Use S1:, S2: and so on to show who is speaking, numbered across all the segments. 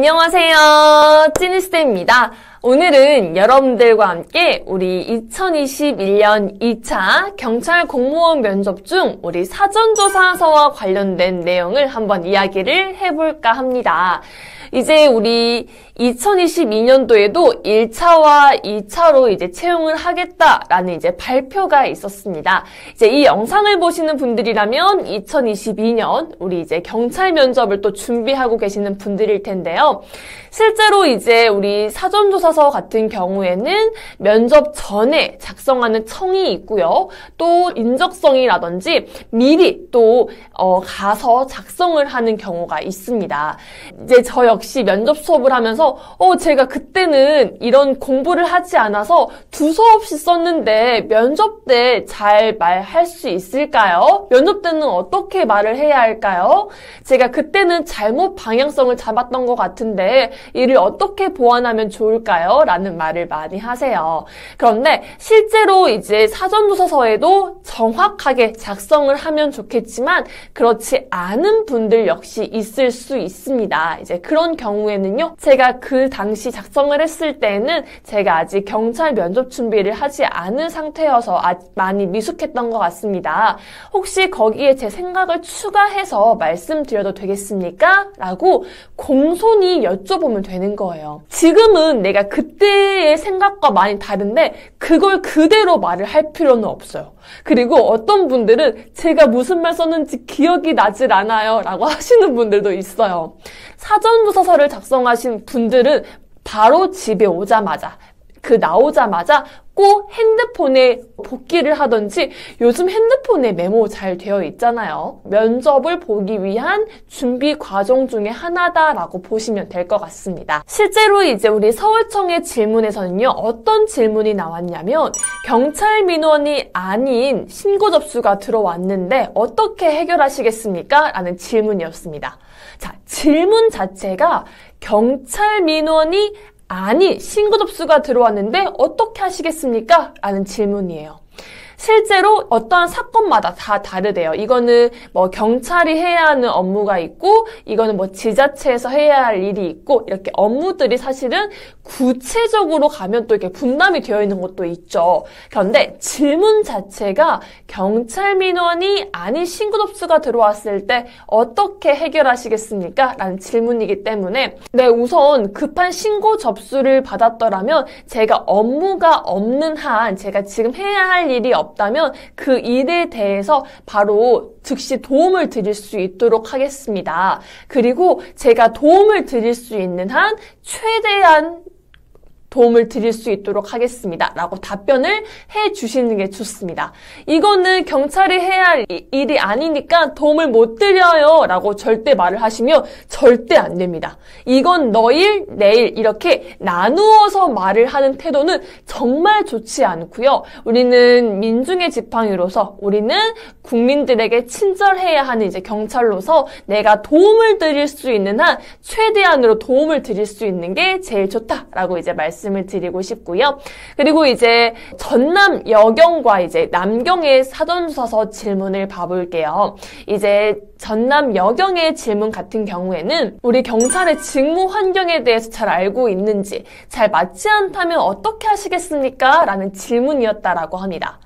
S1: 안녕하세요. 찐이스테입니다. 오늘은 여러분들과 함께 우리 2021년 2차 경찰 공무원 면접 중 우리 사전조사서와 관련된 내용을 한번 이야기를 해볼까 합니다. 이제 우리 2022년도에도 1차와 2차로 이제 채용을 하겠다라는 이제 발표가 있었습니다. 이제 이 영상을 보시는 분들이라면 2022년 우리 이제 경찰 면접을 또 준비하고 계시는 분들일 텐데요. 실제로 이제 우리 사전조사서 같은 경우에는 면접 전에 작성하는 청이 있고요. 또 인적성이라든지 미리 또 가서 작성을 하는 경우가 있습니다. 이제 저 역시 면접 수업을 하면서 제가 그때는 이런 공부를 하지 않아서 두서없이 썼는데 면접 때 잘 말할 수 있을까요? 면접 때는 어떻게 말을 해야 할까요? 제가 그때는 잘못 방향성을 잡았던 것 같은데 이를 어떻게 보완하면 좋을까요? 라는 말을 많이 하세요. 그런데 실제로 이제 사전조사서에도 정확하게 작성을 하면 좋겠지만 그렇지 않은 분들 역시 있을 수 있습니다. 이제 그런 경우에는요, 제가 그 당시 작성을 했을 때는 제가 아직 경찰 면접 준비를 하지 않은 상태여서 많이 미숙했던 것 같습니다. 혹시 거기에 제 생각을 추가해서 말씀드려도 되겠습니까? 라고 공손히 여쭤보면 되는 거예요. 지금은 내가 그때의 생각과 많이 다른데 그걸 그대로 말을 할 필요는 없어요. 그리고 어떤 분들은 제가 무슨 말 썼는지 기억이 나질 않아요 라고 하시는 분들도 있어요. 사전조사서를 작성하신 분들은 바로 집에 오자마자 나오자마자 꼭 핸드폰에 복기를 하든지 요즘 핸드폰에 메모 잘 되어 있잖아요. 면접을 보기 위한 준비 과정 중에 하나다라고 보시면 될 것 같습니다. 실제로 이제 우리 서울청의 질문에서는요, 어떤 질문이 나왔냐면 경찰 민원이 아닌 신고 접수가 들어왔는데 어떻게 해결하시겠습니까? 라는 질문이었습니다. 자, 질문 자체가 경찰 민원이 신고 접수가 들어왔는데 어떻게 하시겠습니까? 라는 질문이에요. 실제로 어떠한 사건마다 다 다르대요. 이거는 뭐 경찰이 해야 하는 업무가 있고 이거는 뭐 지자체에서 해야 할 일이 있고 이렇게 업무들이 사실은 구체적으로 가면 또 이렇게 분담이 되어 있는 것도 있죠. 그런데 질문 자체가 경찰 민원이 아닌 신고 접수가 들어왔을 때 어떻게 해결하시겠습니까? 라는 질문이기 때문에 우선 급한 신고 접수를 받았더라면 제가 업무가 없는 한 제가 지금 해야 할 일이 없다면 그 일에 대해서 바로 즉시 도움을 드릴 수 있도록 하겠습니다. 그리고 제가 도움을 드릴 수 있는 한 최대한 도움을 드릴 수 있도록 하겠습니다. 라고 답변을 해주시는 게 좋습니다. 이거는 경찰이 해야 할 일이 아니니까 도움을 못 드려요. 라고 절대 말을 하시면 절대 안 됩니다. 이건 너일, 내일 이렇게 나누어서 말을 하는 태도는 정말 좋지 않고요. 우리는 민중의 지팡이로서 우리는 국민들에게 친절해야 하는 이제 경찰로서 내가 도움을 드릴 수 있는 한 최대한으로 도움을 드릴 수 있는 게 제일 좋다라고 이제 말씀을 드리고 싶고요. 그리고 이제 전남 여경과 이제 남경의 사전조사서 질문을 봐볼게요. 이제 전남 여경의 질문 같은 경우에는 우리 경찰의 직무 환경에 대해서 잘 알고 있는지, 잘 맞지 않다면 어떻게 하시겠습니까? 라는 질문이었다라고 합니다.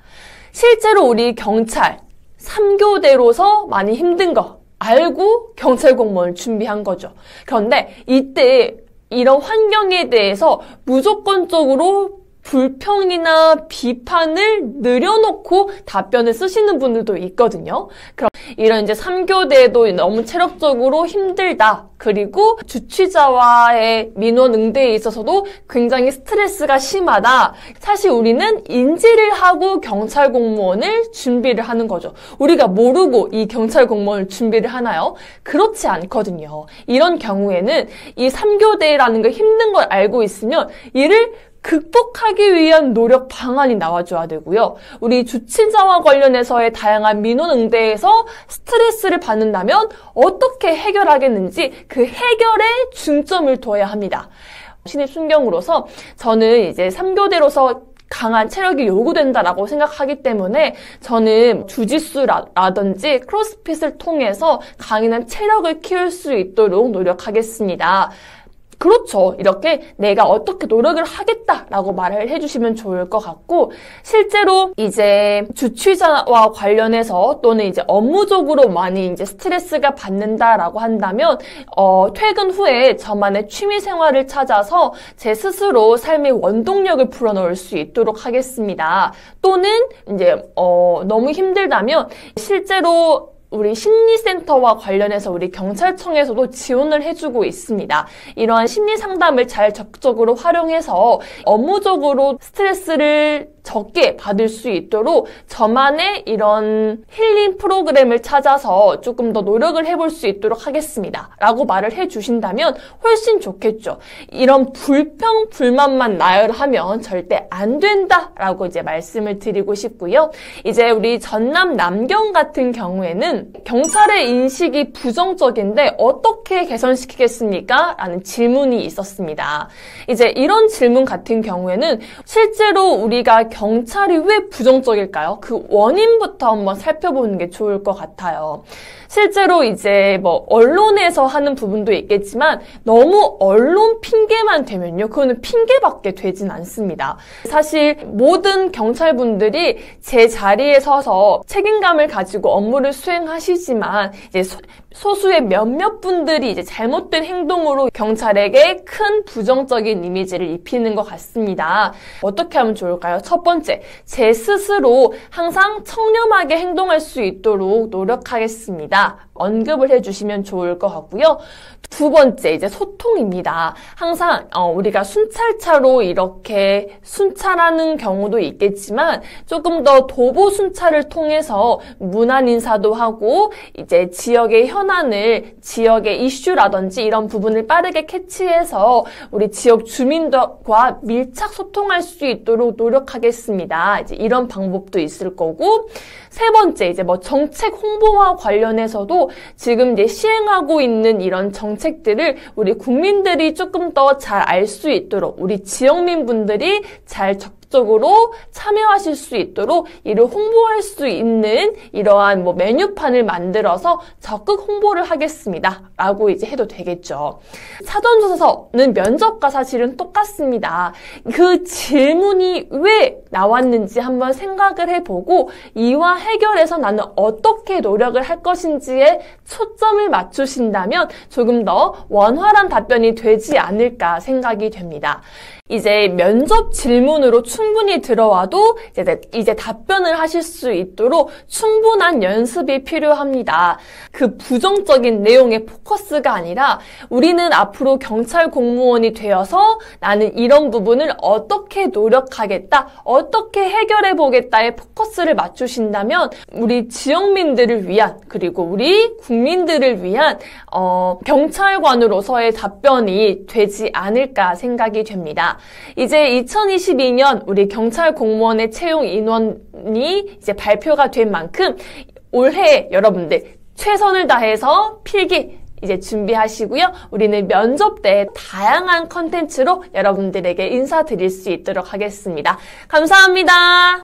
S1: 실제로 우리 경찰 3교대로서 많이 힘든 거 알고 경찰 공무원을 준비한 거죠. 그런데 이때 이런 환경에 대해서 무조건적으로 불평이나 비판을 늘여놓고 답변을 쓰시는 분들도 있거든요. 그럼 이런 이제 3교대도 너무 체력적으로 힘들다. 그리고 주치자와의 민원 응대에 있어서도 굉장히 스트레스가 심하다. 사실 우리는 인지를 하고 경찰 공무원을 준비를 하는 거죠. 우리가 모르고 이 경찰 공무원을 준비를 하나요? 그렇지 않거든요. 이런 경우에는 이 3교대라는 걸 힘든 걸 알고 있으면 이를 극복하기 위한 노력 방안이 나와줘야 되고요. 우리 주치자와 관련해서의 다양한 민원 응대에서 스트레스를 받는다면 어떻게 해결하겠는지 그 해결에 중점을 둬야 합니다. 신입 순경으로서 저는 이제 3교대로서 강한 체력이 요구된다라고 생각하기 때문에 저는 주짓수라든지 크로스핏을 통해서 강인한 체력을 키울 수 있도록 노력하겠습니다. 그렇죠. 이렇게 내가 어떻게 노력을 하겠다라고 말을 해주시면 좋을 것 같고, 실제로 이제 주치의자와 관련해서 또는 이제 업무적으로 많이 이제 스트레스가 받는다라고 한다면, 퇴근 후에 저만의 취미 생활을 찾아서 제 스스로 삶의 원동력을 불어넣을 수 있도록 하겠습니다. 또는 이제 너무 힘들다면 실제로 우리 심리센터와 관련해서 우리 경찰청에서도 지원을 해주고 있습니다. 이러한 심리 상담을 잘 적극적으로 활용해서 업무적으로 스트레스를 적게 받을 수 있도록 저만의 이런 힐링 프로그램을 찾아서 조금 더 노력을 해볼 수 있도록 하겠습니다. 라고 말을 해주신다면 훨씬 좋겠죠. 이런 불평, 불만만 나열하면 절대 안 된다라고 이제 말씀을 드리고 싶고요. 이제 우리 전남 남경 같은 경우에는 경찰의 인식이 부정적인데 어떻게 개선시키겠습니까? 라는 질문이 있었습니다. 이제 이런 질문 같은 경우에는 실제로 우리가 경찰이 왜 부정적일까요? 그 원인부터 한번 살펴보는 게 좋을 것 같아요. 실제로 이제 뭐 언론에서 하는 부분도 있겠지만 너무 언론 핑계만 되면요, 그거는 핑계밖에 되진 않습니다. 사실 모든 경찰분들이 제 자리에 서서 책임감을 가지고 업무를 수행하시지만 이제 소수의 몇몇 분들이 이제 잘못된 행동으로 경찰에게 큰 부정적인 이미지를 입히는 것 같습니다. 어떻게 하면 좋을까요? 첫 번째, 제 스스로 항상 청렴하게 행동할 수 있도록 노력하겠습니다. 언급을 해주시면 좋을 것 같고요. 두 번째, 이제 소통입니다. 항상 우리가 순찰차로 이렇게 순찰하는 경우도 있겠지만 조금 더 도보 순찰을 통해서 문안 인사도 하고 이제 지역의 현안을, 지역의 이슈라든지 이런 부분을 빠르게 캐치해서 우리 지역 주민들과 밀착 소통할 수 있도록 노력하겠습니다. 이제 이런 방법도 있을 거고, 세 번째, 이제 뭐 정책 홍보와 관련해서도 지금 이제 시행하고 있는 이런 정책들을 우리 국민들이 조금 더 잘 알 수 있도록, 우리 지역민분들이 잘 적극적으로 참여하실 수 있도록 이를 홍보할 수 있는 이러한 뭐 메뉴판을 만들어서 적극 홍보를 하겠습니다. 라고 이제 해도 되겠죠. 사전조사서는 면접과 사실은 똑같습니다. 그 질문이 왜 나왔는지 한번 생각을 해보고 이와 해결해서 나는 어떻게 노력을 할 것인지에 초점을 맞추신다면 조금 더 원활한 답변이 되지 않을까 생각이 됩니다. 이제 면접 질문으로 충분히 들어와도 이제 답변을 하실 수 있도록 충분한 연습이 필요합니다. 그 부정적인 내용의 포커스가 아니라 우리는 앞으로 경찰 공무원이 되어서 나는 이런 부분을 어떻게 노력하겠다, 어떻게 해결해 보겠다에 포커스를 맞추신다면 우리 지역민들을 위한, 그리고 우리 국민들을 위한 경찰관으로서의 답변이 되지 않을까 생각이 됩니다. 이제 2022년 우리 경찰 공무원의 채용 인원이 이제 발표가 된 만큼 올해 여러분들 최선을 다해서 필기 이제 준비하시고요. 우리는 면접 때 다양한 컨텐츠로 여러분들에게 인사드릴 수 있도록 하겠습니다. 감사합니다.